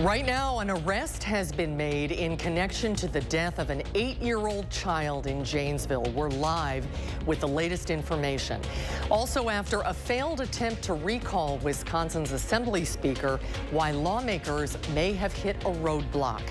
Right now, an arrest has been made in connection to the death of an 8-year-old child in Janesville. We're live with the latest information. Also, after a failed attempt to recall Wisconsin's Assembly Speaker, why lawmakers may have hit a roadblock.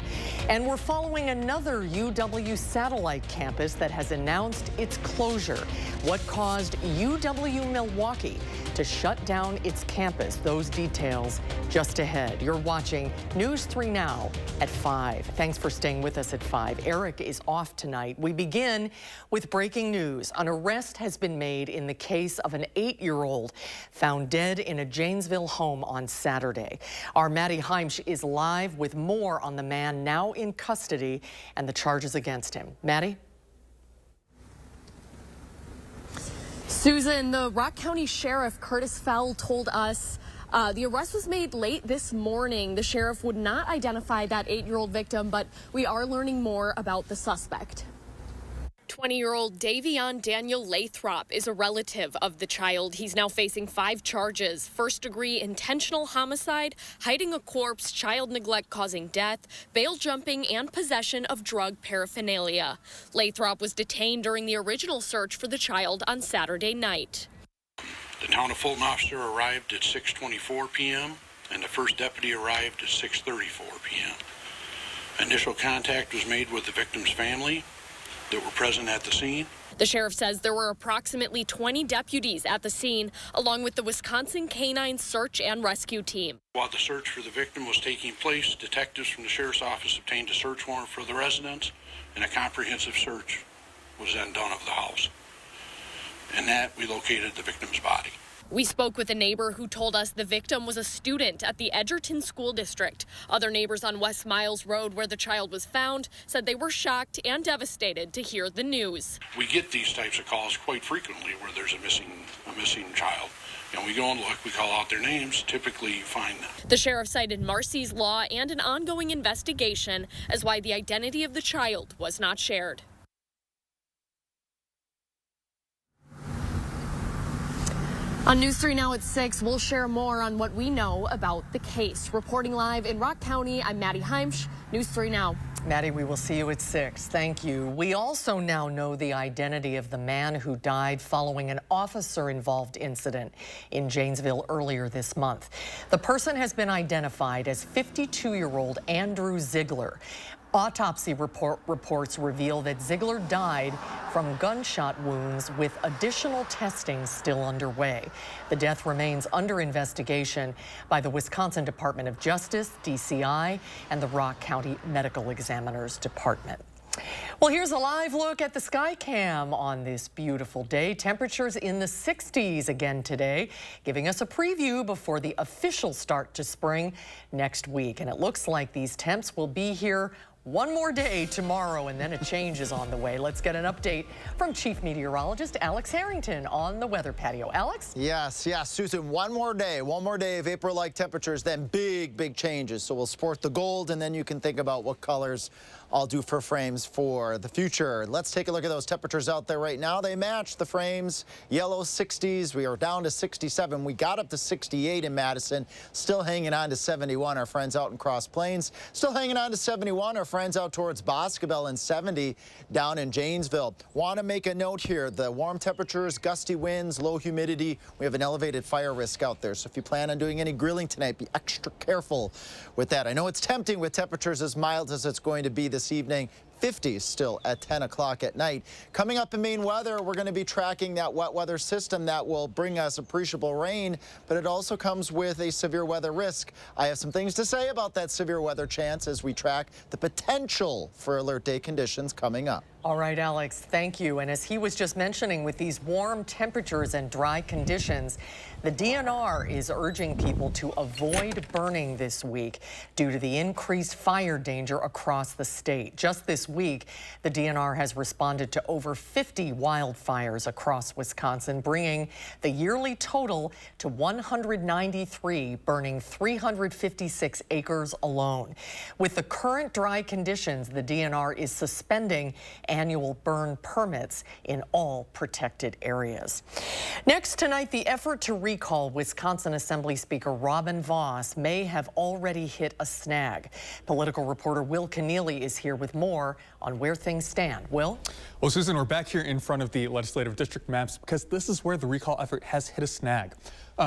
And we're following another UW satellite campus that has announced its closure. What caused UW-Milwaukee to shut down its campus? Those details just ahead. You're watching News 3 Now at 5. Thanks for staying with us at 5. Eric is off tonight. We begin with breaking news. An arrest has been made in the case of an 8-year-old found dead in a Janesville home on Saturday. Our Maddie Heimsch is live with more on the man now in custody and the charges against him. Maddie? Susan, the Rock County Sheriff Curtis Fell told us the arrest was made late this morning. The sheriff would not identify that 8-year-old victim, but we are learning more about the suspect. 20-year-old Davion Daniel Lathrop is a relative of the child. He's now facing 5 charges: first-degree intentional homicide, hiding a corpse, child neglect causing death, bail jumping, and possession of drug paraphernalia. Lathrop was detained during the original search for the child on Saturday night. The town of Fulton officer arrived at 6:24 p.m. and the first deputy arrived at 6:34 p.m. Initial contact was made with the victim's family that were present at the scene. The sheriff says there were approximately 20 deputies at the scene, along with the Wisconsin Canine Search and Rescue Team. While the search for the victim was taking place, detectives from the sheriff's office obtained a search warrant for the residence, and a comprehensive search was then done of the house. In that, we located the victim's body. We spoke with a neighbor who told us the victim was a student at the Edgerton School District. Other neighbors on West Miles Road, where the child was found, said they were shocked and devastated to hear the news. We get these types of calls quite frequently where there's a missing child. And we go and look, we call out their names, typically find them. The sheriff cited Marcy's Law and an ongoing investigation as why the identity of the child was not shared. On News 3 Now at 6, we'll share more on what we know about the case. Reporting live in Rock County, I'm Maddie Heimsch, News 3 Now. Maddie, we will see you at 6. Thank you. We also now know the identity of the man who died following an officer-involved incident in Janesville earlier this month. The person has been identified as 52-year-old Andrew Ziegler. Autopsy reports reveal that Ziegler died from gunshot wounds with additional testing still underway. The death remains under investigation by the Wisconsin Department of Justice, DCI, and the Rock County Medical Examiner's Department. Well, here's a live look at the Skycam on this beautiful day. Temperatures in the 60s again today, giving us a preview before the official start to spring next week. And it looks like these temps will be here one more day tomorrow, and then a change is on the way. Let's get an update from Chief Meteorologist Alex Harrington on the weather patio. Alex? Yes, Susan, one more day of April-like temperatures, then big changes. So we'll sport the gold, and then you can think about what colors I'll do for frames for the future. Let's take a look at those temperatures out there right now. They match the frames. Yellow 60s. We are down to 67. We got up to 68 in Madison. Still hanging on to 71. Our friends out in Cross Plains. Still hanging on to 71. Our friends out towards Boscobel and 70 down in Janesville. Want to make a note here. The warm temperatures, gusty winds, low humidity. We have an elevated fire risk out there. So if you plan on doing any grilling tonight, be extra careful with that. I know it's tempting with temperatures as mild as it's going to be this evening. 50s still at 10 o'clock at night. Coming up in Maine weather, we're going to be tracking that wet weather system that will bring us appreciable rain, but it also comes with a severe weather risk. I have some things to say about that severe weather chance as we track the potential for alert day conditions coming up. All right, Alex, thank you. And as he was just mentioning, with these warm temperatures and dry conditions, the DNR is urging people to avoid burning this week due to the increased fire danger across the state. Just this this week, the DNR has responded to over 50 wildfires across Wisconsin, bringing the yearly total to 193, burning 356 acres alone. With the current dry conditions, the DNR is suspending annual burn permits in all protected areas. Next tonight, the effort to recall Wisconsin Assembly Speaker Robin Vos may have already hit a snag. Political reporter Will Keneally is here with more on where things stand. Will? Well, Susan, we're back here in front of the legislative district maps because this is where the recall effort has hit a snag.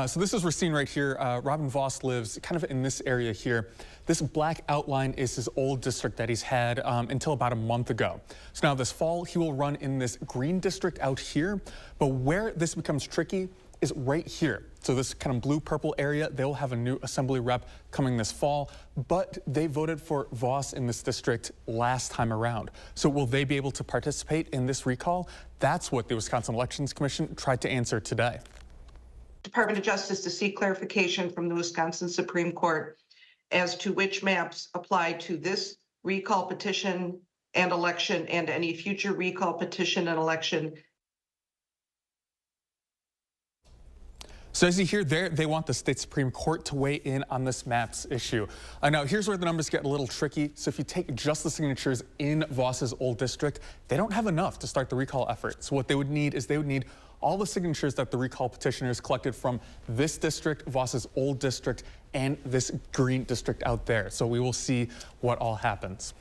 So this is Racine right here. Robin Vos lives kind of in this area here. This black outline is his old district that he's had until about a month ago. So now this fall, he will run in this green district out here. But where this becomes tricky is right here. So this kind of blue-purple area, they will have a new assembly rep coming this fall, but they voted for Vos in this district last time around. So will they be able to participate in this recall? That's what the Wisconsin Elections Commission tried to answer today. Department of Justice to seek clarification from the Wisconsin Supreme Court as to which maps apply to this recall petition and election and any future recall petition and election. So as you hear there, they want the state Supreme Court to weigh in on this maps issue. Now, here's where the numbers get a little tricky. So if you take just the signatures in Vos's old district, they don't have enough to start the recall effort. So what they would need is they would need all the signatures that the recall petitioners collected from this district, Vos's old district, and this green district out there. So we will see what all happens.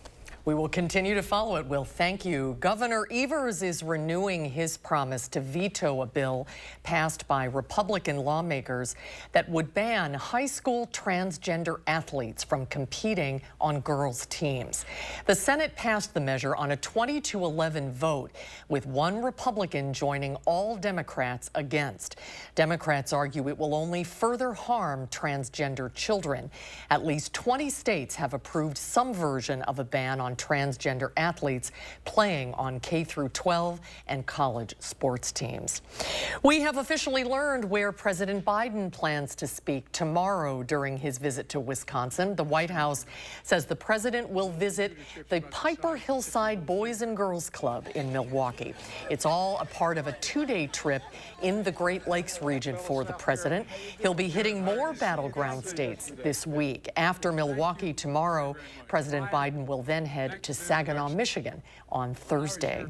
We will continue to follow it, Will. Thank you. Governor Evers is renewing his promise to veto a bill passed by Republican lawmakers that would ban high school transgender athletes from competing on girls' teams. The Senate passed the measure on a 20-11 vote, with one Republican joining all Democrats against. Democrats argue it will only further harm transgender children. At least 20 states have approved some version of a ban on transgender athletes playing on K-12 and college sports teams. We have officially learned where President Biden plans to speak tomorrow during his visit to Wisconsin. The White House says the president will visit the Piper Hillside Boys and Girls Club in Milwaukee. It's all a part of a two-day trip in the Great Lakes region for the president. He'll be hitting more battleground states this week. After Milwaukee tomorrow, President Biden will then head to Saginaw, Michigan on Thursday.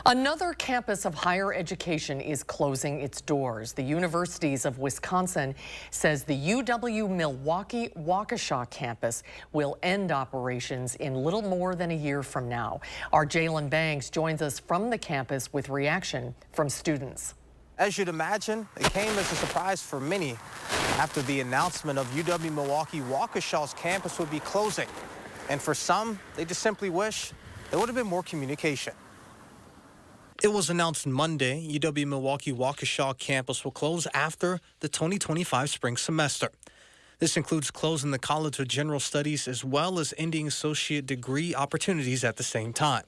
Another campus of higher education is closing its doors. The Universities of Wisconsin says the UW-Milwaukee Waukesha campus will end operations in little more than a year from now. Our Jalen Banks joins us from the campus with reaction from students. As you'd imagine, it came as a surprise for many after the announcement of UW-Milwaukee Waukesha's campus would be closing. And for some, they just simply wish there would have been more communication. It was announced Monday UW-Milwaukee Waukesha campus will close after the 2025 spring semester. This includes closing the College of General Studies as well as ending associate degree opportunities at the same time.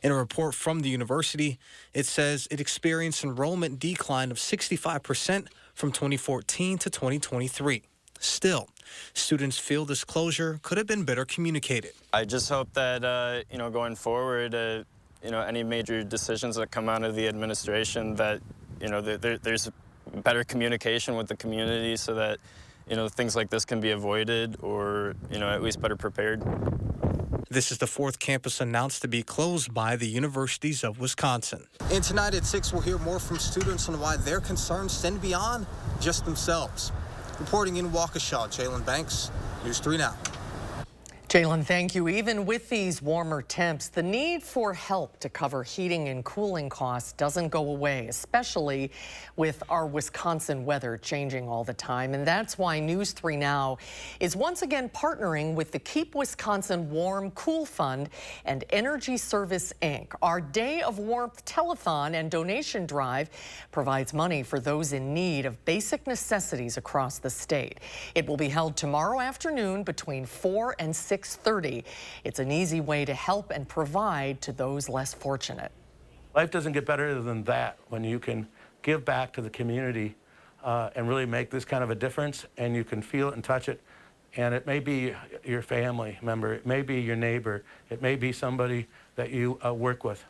In a report from the university, it says it experienced enrollment decline of 65% from 2014 to 2023. Still, students feel this closure could have been better communicated. I just hope that, going forward, any major decisions that come out of the administration that, there's better communication with the community so that, things like this can be avoided or, at least better prepared. This is the fourth campus announced to be closed by the Universities of Wisconsin. And tonight at 6, we'll hear more from students on why their concerns extend beyond just themselves. Reporting in Waukesha, Jalen Banks, News 3 Now. Jalen, thank you. Even with these warmer temps, the need for help to cover heating and cooling costs doesn't go away, especially with our Wisconsin weather changing all the time. And that's why News 3 Now is once again partnering with the Keep Wisconsin Warm Cool Fund and Energy Service, Inc. Our Day of Warmth telethon and donation drive provides money for those in need of basic necessities across the state. It will be held tomorrow afternoon between 4 and 6:30. It's an easy way to help and provide to those less fortunate. Life doesn't get better than that when you can give back to the community and really make this kind of a difference, and you can feel it and touch it And it may be your family member, it may be your neighbor, it may be somebody that you work with,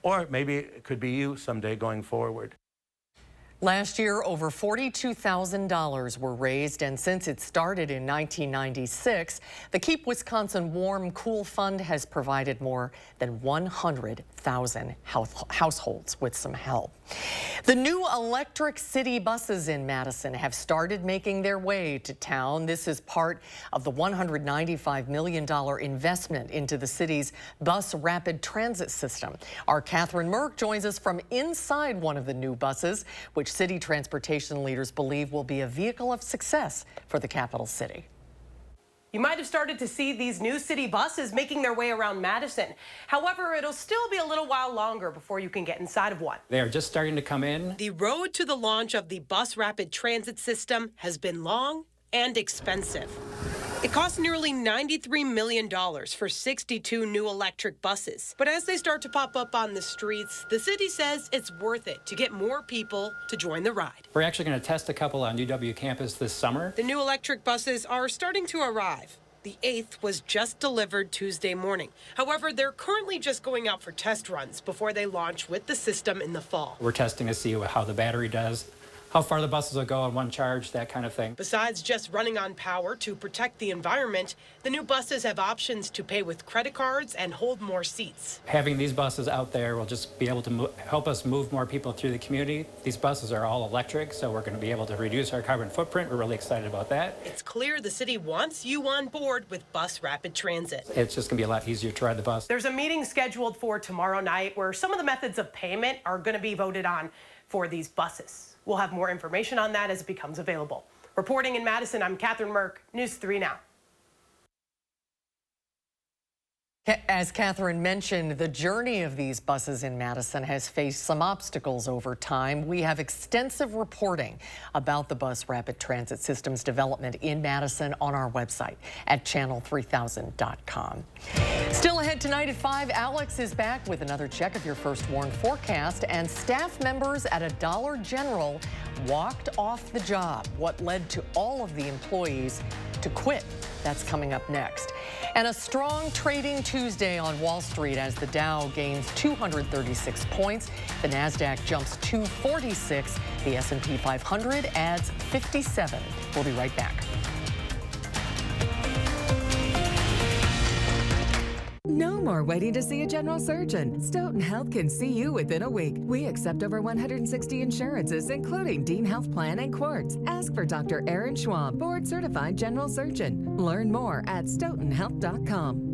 or maybe it could be you someday going forward. Last year, over $42,000 were raised, and since it started in 1996, the Keep Wisconsin Warm Cool Fund has provided more than 100,000 households with some help. The new electric city buses in Madison have started making their way to town. This is part of the $195 million investment into the city's bus rapid transit system. Our Catherine Merck joins us from inside one of the new buses, which city transportation leaders believe will be a vehicle of success for the capital city. You might have started to see these new city buses making their way around Madison. However, it'll still be a little while longer before you can get inside of one. They are just starting to come in. The road to the launch of the bus rapid transit system has been long and expensive. It cost nearly $93 million for 62 new electric buses. But as they start to pop up on the streets, the city says it's worth it to get more people to join the ride. We're actually going to test a couple on UW campus this summer. The new electric buses are starting to arrive. The 8th was just delivered Tuesday morning. However, they're currently just going out for test runs before they launch with the system in the fall. We're testing to see how the battery does, how far the buses will go on one charge, that kind of thing. Besides just running on power to protect the environment, the new buses have options to pay with credit cards and hold more seats. Having these buses out there will just be able to help us move more people through the community. These buses are all electric, so we're going to be able to reduce our carbon footprint. We're really excited about that. It's clear the city wants you on board with bus rapid transit. It's just going to be a lot easier to ride the bus. There's a meeting scheduled for tomorrow night where some of the methods of payment are going to be voted on for these buses. We'll have more information on that as it becomes available. Reporting in Madison, I'm Catherine Merck, News 3 Now. As Catherine mentioned, the journey of these buses in Madison has faced some obstacles over time. We have extensive reporting about the bus rapid transit system's development in Madison on our website at channel3000.com. Still ahead tonight at 5, Alex is back with another check of your first warned forecast, and staff members at a Dollar General walked off the job. What led to all of the employees to quit? That's coming up next. And a strong trading Tuesday on Wall Street as the Dow gains 236 points. The Nasdaq jumps 246. The S&P 500 adds 57. We'll be right back. No more waiting to see a general surgeon. Stoughton Health can see you within a week. We accept over 160 insurances, including Dean Health Plan and Quartz. Ask for Dr. Aaron Schwab, board-certified general surgeon. Learn more at stoughtonhealth.com.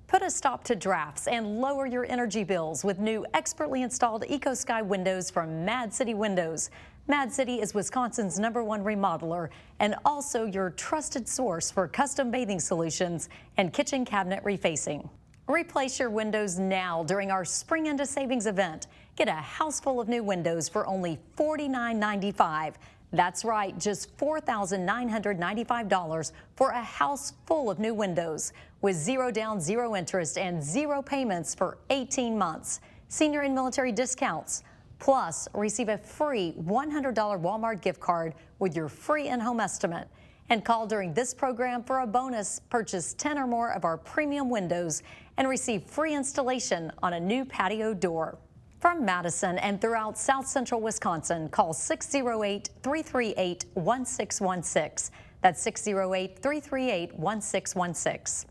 Put a stop to drafts and lower your energy bills with new expertly installed EcoSky windows from Mad City Windows. Mad City is Wisconsin's #1 remodeler and also your trusted source for custom bathing solutions and kitchen cabinet refacing. Replace your windows now during our Spring Into Savings event. Get a house full of new windows for only $49.95. That's right, just $4,995 for a house full of new windows with 0 down, 0 interest, and 0 payments for 18 months. Senior and military discounts. Plus, receive a free $100 Walmart gift card with your free in-home estimate. And call during this program for a bonus. Purchase 10 or more of our premium windows and receive free installation on a new patio door. From Madison and throughout South Central Wisconsin, call 608-338-1616. That's 608-338-1616.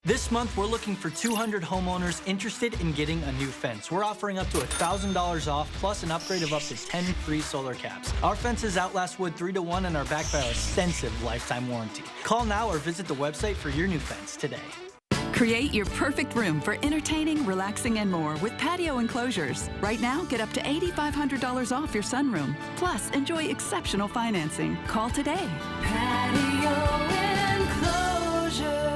This month, we're looking for 200 homeowners interested in getting a new fence. We're offering up to $1,000 off, plus an upgrade of up to 10 free solar caps. Our fences outlast wood 3 to 1 and are backed by our extensive lifetime warranty. Call now or visit the website for your new fence today. Create your perfect room for entertaining, relaxing, and more with patio enclosures. Right now, get up to $8,500 off your sunroom. Plus, enjoy exceptional financing. Call today. Patio Enclosures.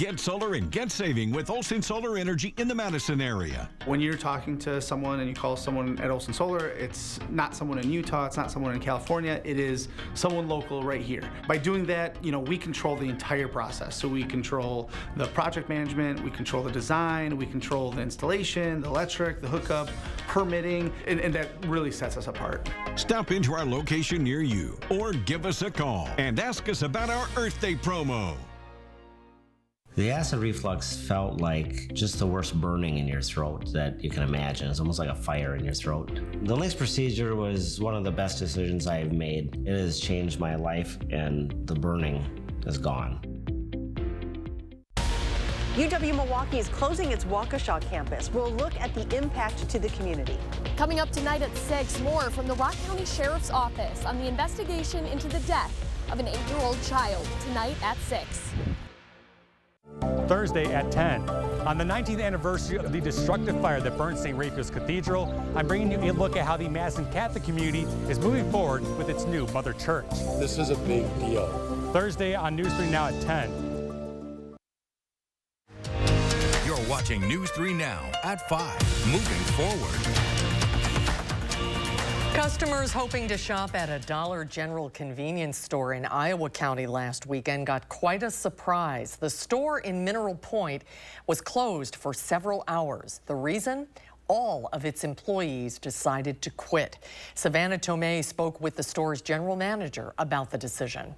Get solar and get saving with Olson Solar Energy in the Madison area. When you're talking to someone and you call someone at Olson Solar, it's not someone in Utah, it's not someone in California, it is someone local right here. By doing that, we control the entire process. So we control the project management, we control the design, we control the installation, the electric, the hookup, permitting, and that really sets us apart. Stop into our location near you or give us a call and ask us about our Earth Day promo. The acid reflux felt like just the worst burning in your throat that you can imagine. It's almost like a fire in your throat. The LISC procedure was one of the best decisions I've made. It has changed my life, and the burning is gone. UW-Milwaukee is closing its Waukesha campus. We'll look at the impact to the community. Coming up tonight at 6, more from the Rock County Sheriff's Office on the investigation into the death of an 8-year-old child. Tonight at 6. Thursday at 10. On the 19th anniversary of the destructive fire that burned St. Raphael's Cathedral, I'm bringing you a look at how the Madison Catholic community is moving forward with its new Mother Church. This is a big deal. Thursday on News 3 Now at 10. You're watching News 3 Now at 5. Moving forward. Customers hoping to shop at a Dollar General convenience store in Iowa County last weekend got quite a surprise. The store in Mineral Point was closed for several hours. The reason? All of its employees decided to quit. Savannah Tomei spoke with the store's general manager about the decision.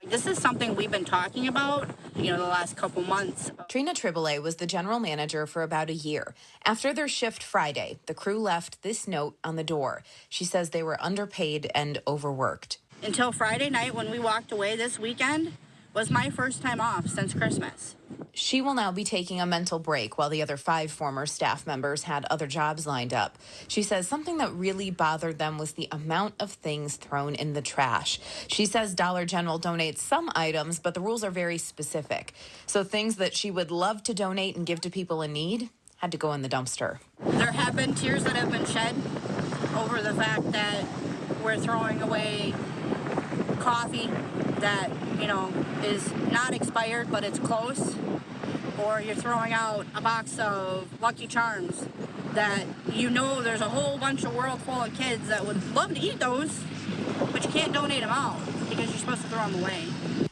This is something we've been talking about, the last couple months. Trina Triboulet was the general manager for about a year. After their shift Friday, the crew left this note on the door. She says they were underpaid and overworked. Until Friday night when we walked away this weekend was my first time off since Christmas. She will now be taking a mental break while the other 5 former staff members had other jobs lined up. She says something that really bothered them was the amount of things thrown in the trash. She says Dollar General donates some items, but the rules are very specific. So things that she would love to donate and give to people in need had to go in the dumpster. There have been tears that have been shed over the fact that we're throwing away coffee that, is not expired, but it's close. Or you're throwing out a box of Lucky Charms that there's a whole bunch of world full of kids that would love to eat those, but you can't donate them out because you're supposed to throw them away.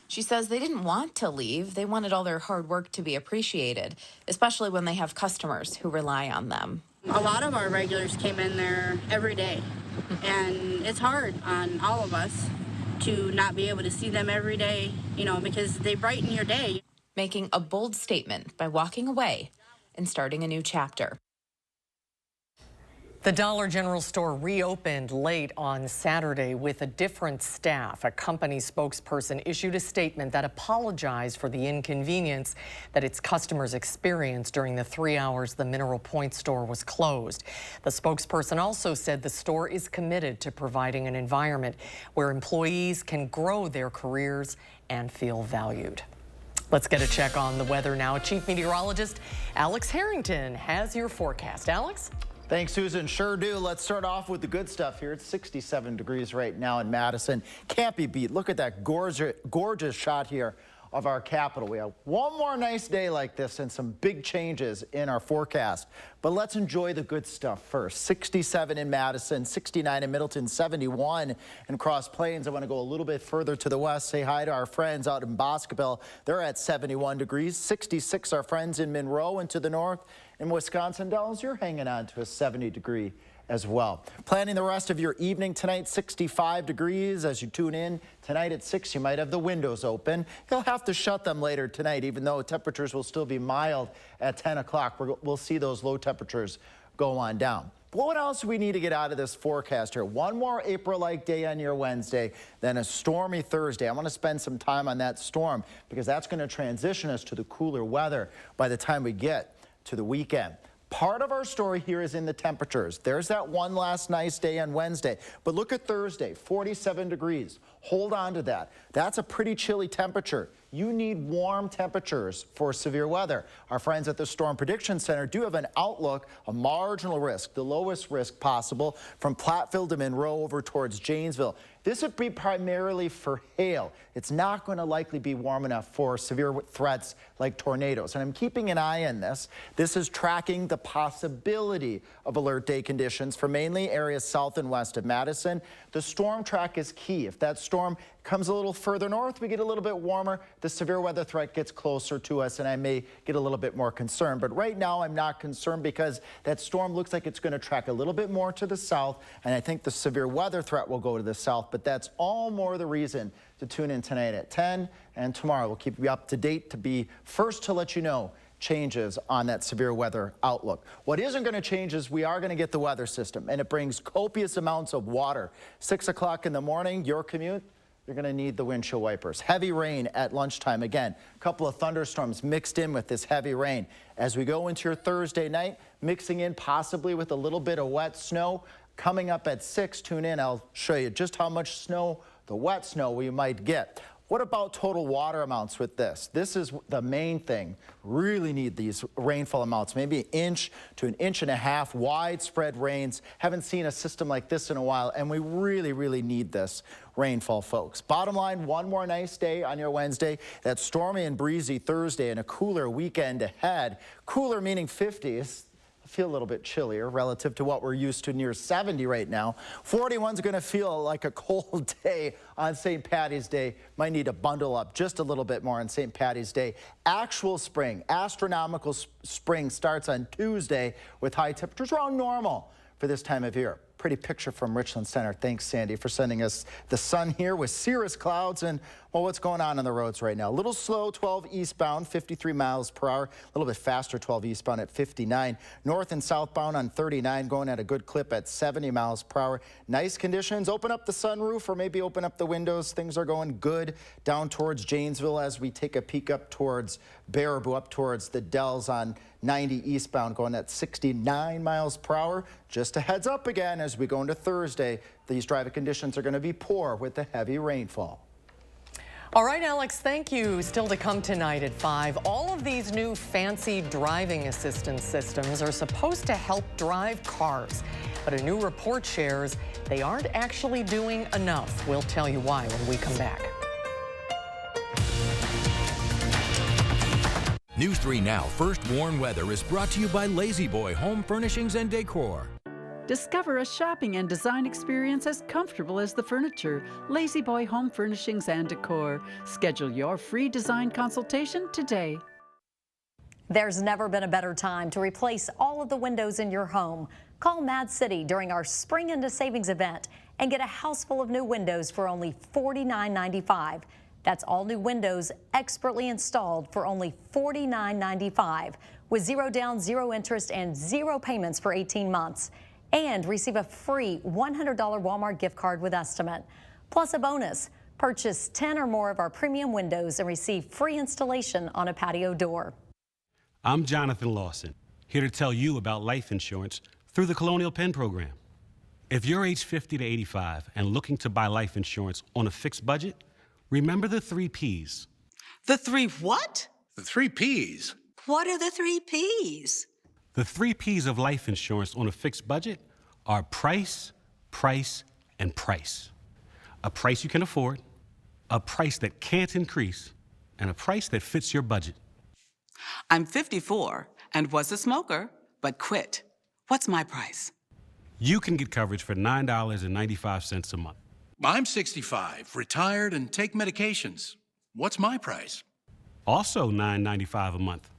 She says they didn't want to leave. They wanted all their hard work to be appreciated, especially when they have customers who rely on them. A lot of our regulars came in there every day, and it's hard on all of us to not be able to see them every day, because they brighten your day. Making a bold statement by walking away and starting a new chapter. The Dollar General store reopened late on Saturday with a different staff. A company spokesperson issued a statement that apologized for the inconvenience that its customers experienced during the 3 hours the Mineral Point store was closed. The spokesperson also said the store is committed to providing an environment where employees can grow their careers and feel valued. Let's get a check on the weather now. Chief Meteorologist Alex Harrington has your forecast. Alex? Thanks, Susan. Sure do. Let's start off with the good stuff here. It's 67 degrees right now in Madison. Can't be beat. Look at that gorgeous shot here of our capital. We have one more nice day like this and some big changes in our forecast. But let's enjoy the good stuff first. 67 in Madison, 69 in Middleton, 71 in Cross Plains. I want to go a little bit further to the west. Say hi to our friends out in Boscoville. They're at 71 degrees. 66 our friends in Monroe, and to the north in Wisconsin Dells, you're hanging on to a 70 degree as well. Planning the rest of your evening tonight, 65 degrees as you tune in. Tonight at 6, you might have the windows open. You'll have to shut them later tonight, even though temperatures will still be mild at 10 o'clock. We'll see those low temperatures go on down. But what else do we need to get out of this forecast here? One more April-like day on your Wednesday, then a stormy Thursday. I want to spend some time on that storm because that's going to transition us to the cooler weather by the time we get to the weekend. Part of our story here is in the temperatures. There's that one last nice day on Wednesday. But look at Thursday, 47 degrees. Hold on to that. That's a pretty chilly temperature. You need warm temperatures for severe weather. Our friends at the Storm Prediction Center do have an outlook, a marginal risk, the lowest risk possible from Platteville to Monroe over towards Janesville. This would be primarily for hail. It's not going to likely be warm enough for severe threats like tornadoes. And I'm keeping an eye on this. This is tracking the possibility of alert day conditions for mainly areas south and west of Madison. The storm track is key. If that storm comes a little further north, we get a little bit warmer, the severe weather threat gets closer to us, and I may get a little bit more concerned. But right now, I'm not concerned because that storm looks like it's going to track a little bit more to the south, and I think the severe weather threat will go to the south. But that's all more the reason to tune in tonight at 10, and tomorrow we'll keep you up to date to be first to let you know changes on that severe weather outlook. What isn't going to change is we are going to get the weather system, and it brings copious amounts of water. 6 o'clock in the morning, your commute, you're going to need the windshield wipers. Heavy rain at lunchtime. Again, a couple of thunderstorms mixed in with this heavy rain. As we go into your Thursday night, mixing in possibly with a little bit of wet snow. Coming up at 6, tune in. I'll show you just how much snow, the wet snow, we might get. What about total water amounts with this? This is the main thing. Really need these rainfall amounts, maybe 1 inch to 1.5 inches, widespread rains. Haven't seen a system like this in a while, and we really, really need this rainfall, folks. Bottom line, one more nice day on your Wednesday. That stormy and breezy Thursday and a cooler weekend ahead. Cooler meaning 50s. Feel a little bit chillier relative to what we're used to, near 70 right now. 41's going to feel like a cold day on St. Patty's Day. Might need to bundle up just a little bit more on St. Patty's Day. Actual spring, astronomical spring starts on Tuesday with high temperatures around normal for this time of year. Pretty picture from Richland Center. Thanks, Sandy, for sending us the sun here with cirrus clouds and, well, what's going on the roads right now. A little slow, 12 eastbound, 53 miles per hour. A little bit faster, 12 eastbound at 59. North and southbound on 39, going at a good clip at 70 miles per hour. Nice conditions. Open up the sunroof or maybe open up the windows. Things are going good down towards Janesville as we take a peek up towards Baraboo, up towards the Dells on 90 eastbound, going at 69 miles per hour. Just a heads up again as we go into Thursday. These driving conditions are going to be poor with the heavy rainfall. All right, Alex, thank you. Still to come tonight at 5. All of these new fancy driving assistance systems are supposed to help drive cars. But a new report shares they aren't actually doing enough. We'll tell you why when we come back. News 3 Now First Warn Weather is brought to you by Lazy Boy Home Furnishings and Decor. Discover a shopping and design experience as comfortable as the furniture. Lazy Boy Home Furnishings and Decor. Schedule your free design consultation today. There's never been a better time to replace all of the windows in your home. Call Mad City during our Spring Into Savings event and get a house full of new windows for only $49.95. That's all new windows expertly installed for only $49.95 with 0 down, 0 interest, and 0 payments for 18 months. And receive a free $100 Walmart gift card with estimate. Plus a bonus, purchase 10 or more of our premium windows and receive free installation on a patio door. I'm Jonathan Lawson, here to tell you about life insurance through the Colonial Penn program. If you're age 50 to 85 and looking to buy life insurance on a fixed budget, remember the 3 Ps. The 3 what? The 3 Ps. What are the 3 Ps? The 3 Ps of life insurance on a fixed budget are price, price, and price. A price you can afford, a price that can't increase, and a price that fits your budget. I'm 54 and was a smoker, but quit. What's my price? You can get coverage for $9.95 a month. I'm 65, retired, and take medications. What's my price? Also $9.95 a month.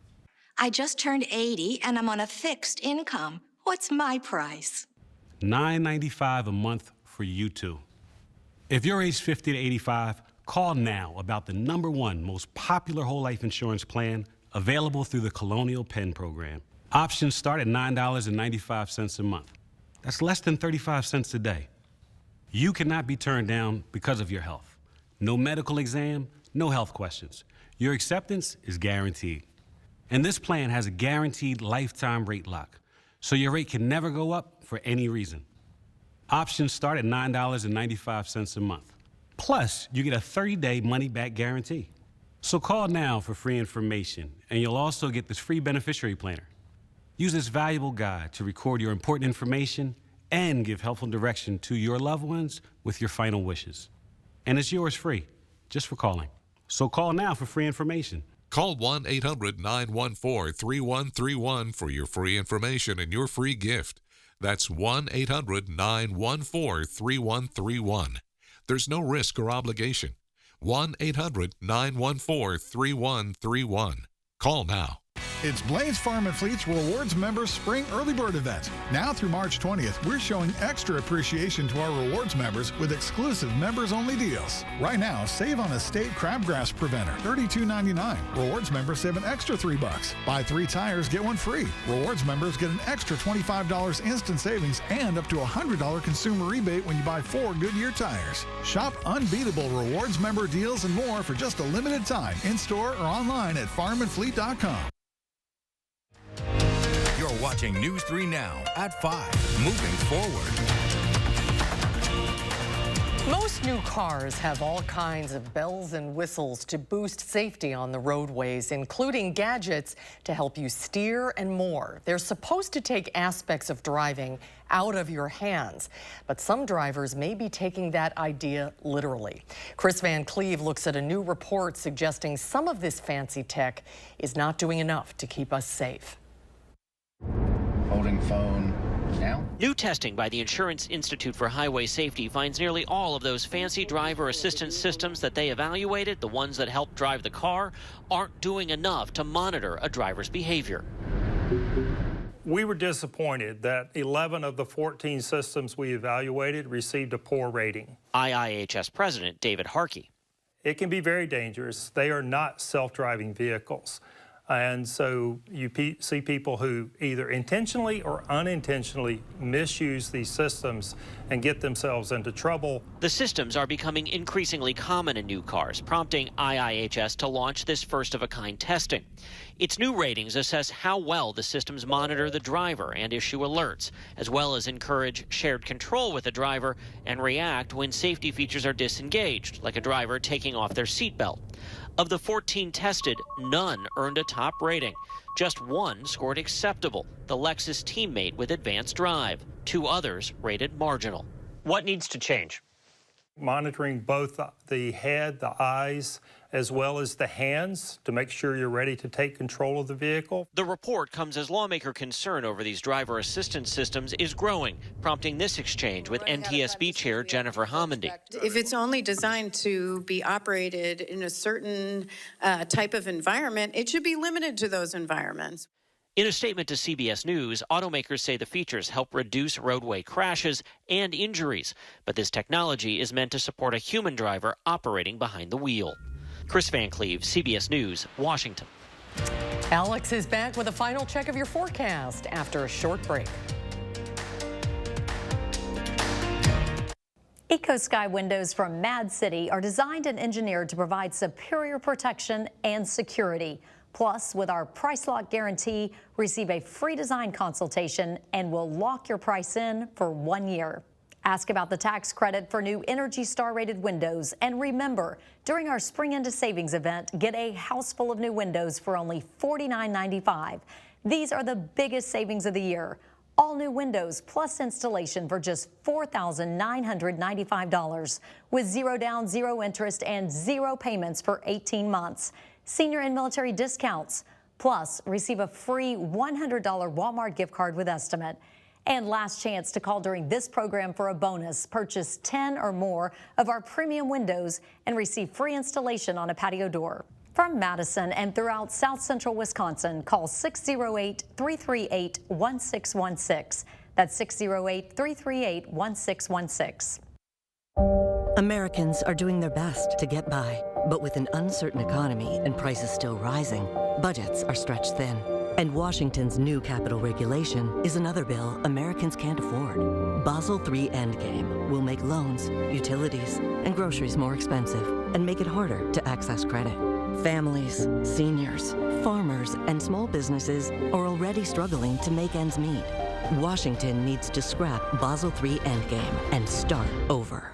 I just turned 80 and I'm on a fixed income. What's my price? $9.95 a month for you too. If you're age 50 to 85, call now about the #1 most popular whole life insurance plan available through the Colonial Penn program. Options start at $9.95 a month. That's less than 35 cents a day. You cannot be turned down because of your health. No medical exam, no health questions. Your acceptance is guaranteed. And this plan has a guaranteed lifetime rate lock, so your rate can never go up for any reason. Options start at $9.95 a month. Plus, you get a 30-day money-back guarantee. So call now for free information, and you'll also get this free beneficiary planner. Use this valuable guide to record your important information and give helpful direction to your loved ones with your final wishes. And it's yours free, just for calling. So call now for free information. Call 1-800-914-3131 for your free information and your free gift. That's 1-800-914-3131. There's no risk or obligation. 1-800-914-3131. Call now. It's Blaine's Farm and Fleet's Rewards Members Spring Early Bird Event. Now through March 20th, we're showing extra appreciation to our rewards members with exclusive members-only deals. Right now, save on a state crabgrass preventer, $32.99. Rewards members save an extra $3. Buy 3 tires, get 1 free. Rewards members get an extra $25 instant savings and up to a $100 consumer rebate when you buy 4 Goodyear tires. Shop unbeatable rewards member deals and more for just a limited time, in-store or online at farmandfleet.com. You're watching News 3 Now at 5. Moving forward. Most new cars have all kinds of bells and whistles to boost safety on the roadways, including gadgets to help you steer and more. They're supposed to take aspects of driving out of your hands, but some drivers may be taking that idea literally. Chris Van Cleve looks at a new report suggesting some of this fancy tech is not doing enough to keep us safe. Holding phone now. New testing by the Insurance Institute for Highway Safety finds nearly all of those fancy driver assistance systems that they evaluated, the ones that help drive the car, aren't doing enough to monitor a driver's behavior. We were disappointed that 11 of the 14 systems we evaluated received a poor rating. IIHS President David Harkey. It can be very dangerous. They are not self-driving vehicles. And so you see people who either intentionally or unintentionally misuse these systems and get themselves into trouble. The systems are becoming increasingly common in new cars, prompting IIHS to launch this first-of-a-kind testing. Its new ratings assess how well the systems monitor the driver and issue alerts, as well as encourage shared control with the driver and react when safety features are disengaged, like a driver taking off their seatbelt. Of the 14 tested, none earned a top rating. Just one scored acceptable, the Lexus teammate with advanced drive. 2 others rated marginal. What needs to change? Monitoring both the head, the eyes, as well as the hands to make sure you're ready to take control of the vehicle. The report comes as lawmaker concern over these driver assistance systems is growing, prompting this exchange with NTSB Chair Jennifer Homendy. If it's only designed to be operated in a certain type of environment, it should be limited to those environments. In a statement to CBS News, automakers say the features help reduce roadway crashes and injuries, but this technology is meant to support a human driver operating behind the wheel. Chris Van Cleve, CBS News, Washington. Alex is back with a final check of your forecast after a short break. EcoSky windows from Mad City are designed and engineered to provide superior protection and security. Plus, with our price lock guarantee, receive a free design consultation and we'll lock your price in for 1 year. Ask about the tax credit for new Energy Star rated windows. And remember, during our Spring Into Savings event, get a house full of new windows for only $49.95. These are the biggest savings of the year. All new windows plus installation for just $4,995 with 0 down, 0 interest, and 0 payments for 18 months. Senior and military discounts. Plus, receive a free $100 Walmart gift card with estimate. And last chance to call during this program for a bonus. Purchase 10 or more of our premium windows and receive free installation on a patio door. From Madison and throughout South Central Wisconsin, call 608-338-1616. That's 608-338-1616. Americans are doing their best to get by, but with an uncertain economy and prices still rising, budgets are stretched thin. And Washington's new capital regulation is another bill Americans can't afford. Basel III Endgame will make loans, utilities, and groceries more expensive and make it harder to access credit. Families, seniors, farmers, and small businesses are already struggling to make ends meet. Washington needs to scrap Basel III Endgame and start over.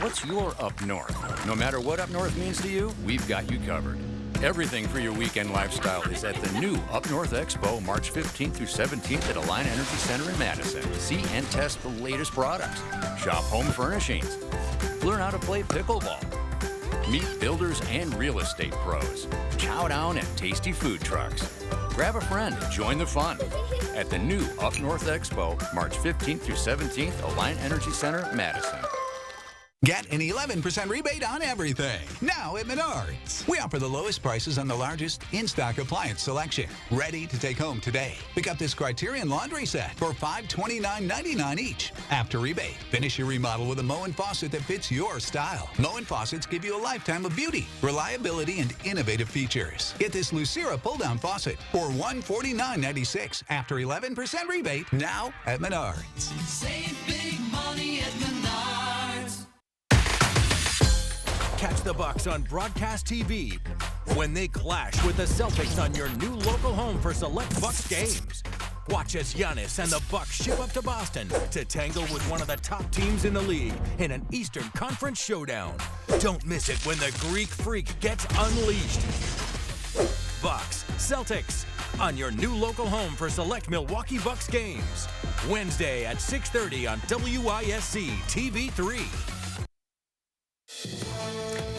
What's your up north? No matter what up north means to you, we've got you covered. Everything for your weekend lifestyle is at the new Up North Expo, March 15th through 17th at Alliant Energy Center in Madison. See and test the latest products. Shop home furnishings. Learn how to play pickleball. Meet builders and real estate pros. Chow down at tasty food trucks. Grab a friend and join the fun at the new Up North Expo, March 15th through 17th, Alliant Energy Center, Madison. Get an 11% rebate on everything. Now at Menards. We offer the lowest prices on the largest in-stock appliance selection. Ready to take home today. Pick up this Criterion laundry set for $529.99 each. After rebate, finish your remodel with a Moen faucet that fits your style. Moen faucets give you a lifetime of beauty, reliability, and innovative features. Get this Lucera pull-down faucet for $149.96 after 11% rebate now at Menards. Save big money at Menards. Catch the Bucks on broadcast TV when they clash with the Celtics on your new local home for select Bucks games. Watch as Giannis and the Bucks ship up to Boston to tangle with one of the top teams in the league in an Eastern Conference showdown. Don't miss it when the Greek Freak gets unleashed. Bucks, Celtics on your new local home for select Milwaukee Bucks games. Wednesday at 6:30 on WISC TV 3.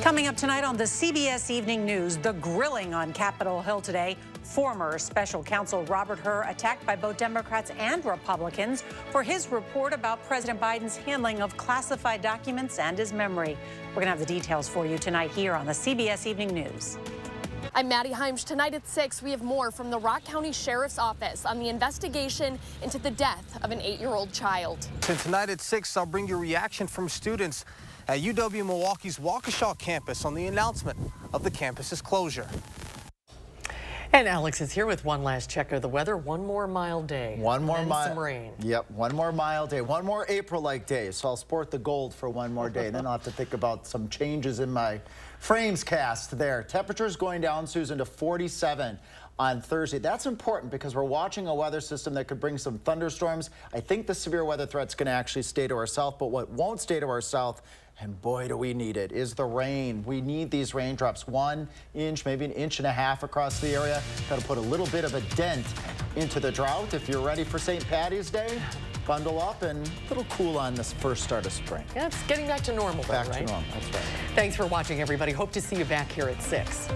Coming up tonight on the CBS Evening News, the grilling on Capitol Hill today. Former special counsel Robert Hur attacked by both Democrats and Republicans for his report about President Biden's handling of classified documents and his memory. We're going to have the details for you tonight here on the CBS Evening News. I'm Maddie Heimsch. Tonight at 6, we have more from the Rock County Sheriff's Office on the investigation into the death of an 8-year-old child. And tonight at 6, I'll bring you reaction from students at UW-Milwaukee's Waukesha campus on the announcement of the campus's closure. And Alex is here with one last check of the weather. One more mild day. One more mild. Some rain. Yep, one more mild day. One more April-like day. So I'll sport the gold for one more day. Then I'll have to think about some changes in my frames cast there. Temperatures going down, Susan, to 47 on Thursday. That's important because we're watching a weather system that could bring some thunderstorms. I think the severe weather threat's going to actually stay to our south, but what won't stay to our south, and boy, do we need it, is the rain. We need these raindrops. 1 inch, maybe 1.5 inches across the area. Got to put a little bit of a dent into the drought. If you're ready for St. Patty's Day, bundle up and a little cool on this first start of spring. Yeah, it's getting back to normal, though, back right? to normal, that's right. Thanks for watching, everybody. Hope to see you back here at 6.